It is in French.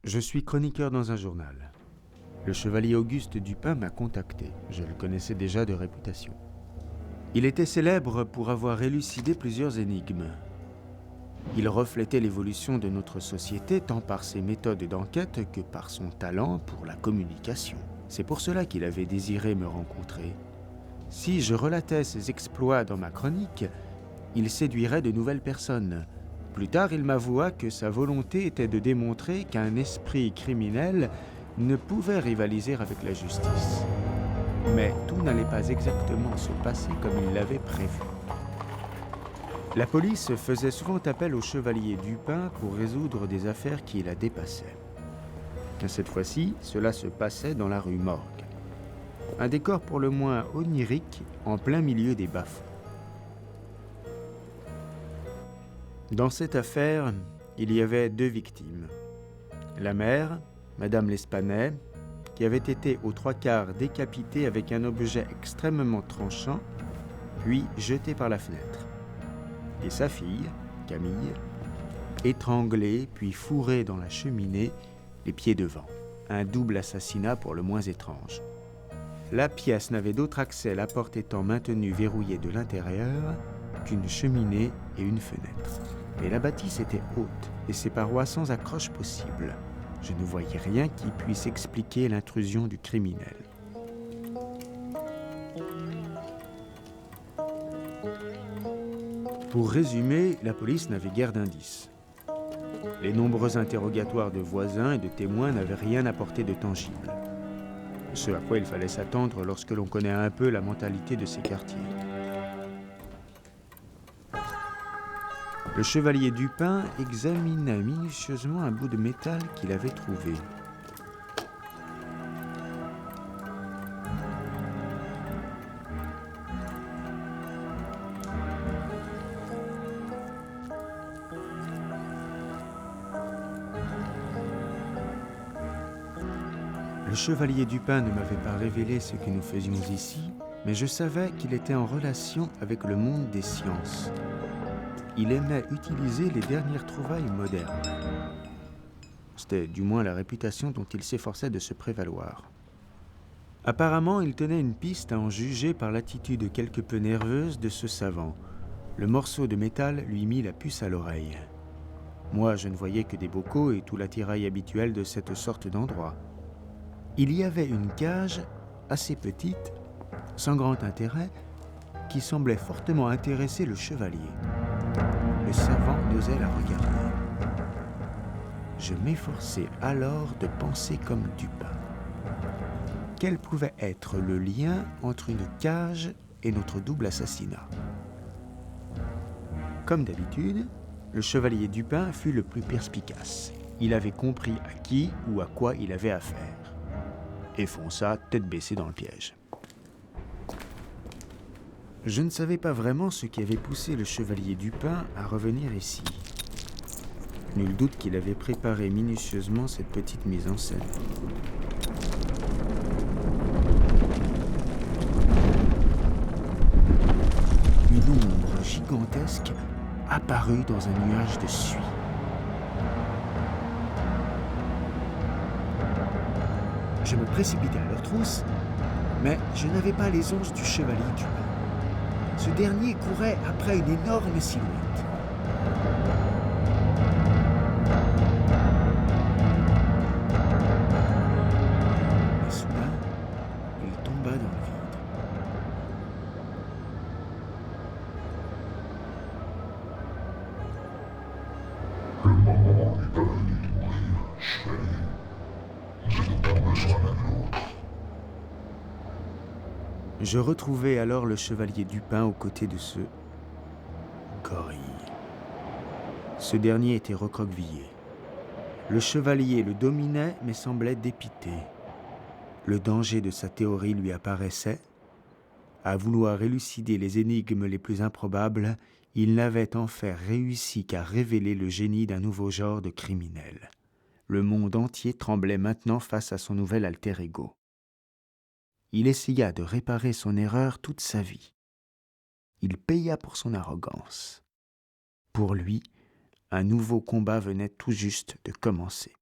Je suis chroniqueur dans un journal. Le chevalier Auguste Dupin m'a contacté. Je le connaissais déjà de réputation. Il était célèbre pour avoir élucidé plusieurs énigmes. Il reflétait l'évolution de notre société tant par ses méthodes d'enquête que par son talent pour la communication. C'est pour cela qu'il avait désiré me rencontrer. Si je relatais ses exploits dans ma chronique, il séduirait de nouvelles personnes. Plus tard, il m'avoua que sa volonté était de démontrer qu'un esprit criminel ne pouvait rivaliser avec la justice. Mais tout n'allait pas exactement se passer comme il l'avait prévu. La police faisait souvent appel au chevalier Dupin pour résoudre des affaires qui la dépassaient. Cette fois-ci, cela se passait dans la rue Morgue. Un décor pour le moins onirique en plein milieu des bas-fonds. Dans cette affaire, il y avait 2 victimes. La mère, Madame L'Espanay, qui avait été aux 3/4 décapitée avec un objet extrêmement tranchant, puis jetée par la fenêtre. Et sa fille, Camille, étranglée puis fourrée dans la cheminée, les pieds devant. Un double assassinat pour le moins étrange. La pièce n'avait d'autre accès, la porte étant maintenue verrouillée de l'intérieur, qu'une cheminée et une fenêtre. Mais la bâtisse était haute et ses parois sans accroche possible. Je ne voyais rien qui puisse expliquer l'intrusion du criminel. Pour résumer, la police n'avait guère d'indices. Les nombreux interrogatoires de voisins et de témoins n'avaient rien apporté de tangible. Ce à quoi il fallait s'attendre lorsque l'on connaît un peu la mentalité de ces quartiers. Le chevalier Dupin examina minutieusement un bout de métal qu'il avait trouvé. Le chevalier Dupin ne m'avait pas révélé ce que nous faisions ici, mais je savais qu'il était en relation avec le monde des sciences. Il aimait utiliser les dernières trouvailles modernes. C'était du moins la réputation dont il s'efforçait de se prévaloir. Apparemment, il tenait une piste à en juger par l'attitude quelque peu nerveuse de ce savant. Le morceau de métal lui mit la puce à l'oreille. Moi, je ne voyais que des bocaux et tout l'attirail habituel de cette sorte d'endroit. Il y avait une cage assez petite, sans grand intérêt, qui semblait fortement intéresser le chevalier. Le savant n'osait la regarder. Je m'efforçai alors de penser comme Dupin. Quel pouvait être le lien entre une cage et notre double assassinat? Comme d'habitude, le chevalier Dupin fut le plus perspicace. Il avait compris à qui ou à quoi il avait affaire. Et fonça tête baissée dans le piège. Je ne savais pas vraiment ce qui avait poussé le chevalier Dupin à revenir ici. Nul doute qu'il avait préparé minutieusement cette petite mise en scène. Une ombre gigantesque apparut dans un nuage de suie. Je me précipitai à leur trousse, mais je n'avais pas les onces du chevalier Dupin. Ce dernier courait après une énorme silhouette. Mais soudain, il tomba dans le vide. Le moment idéal de mourir, chérie. Nous avons besoin l'un de l'autre. Je retrouvai alors le chevalier Dupin aux côtés de ce gorille. Ce dernier était recroquevillé. Le chevalier le dominait mais semblait dépité. Le danger de sa théorie lui apparaissait. À vouloir élucider les énigmes les plus improbables, il n'avait en fait réussi qu'à révéler le génie d'un nouveau genre de criminel. Le monde entier tremblait maintenant face à son nouvel alter ego. Il essaya de réparer son erreur toute sa vie. Il paya pour son arrogance. Pour lui, un nouveau combat venait tout juste de commencer.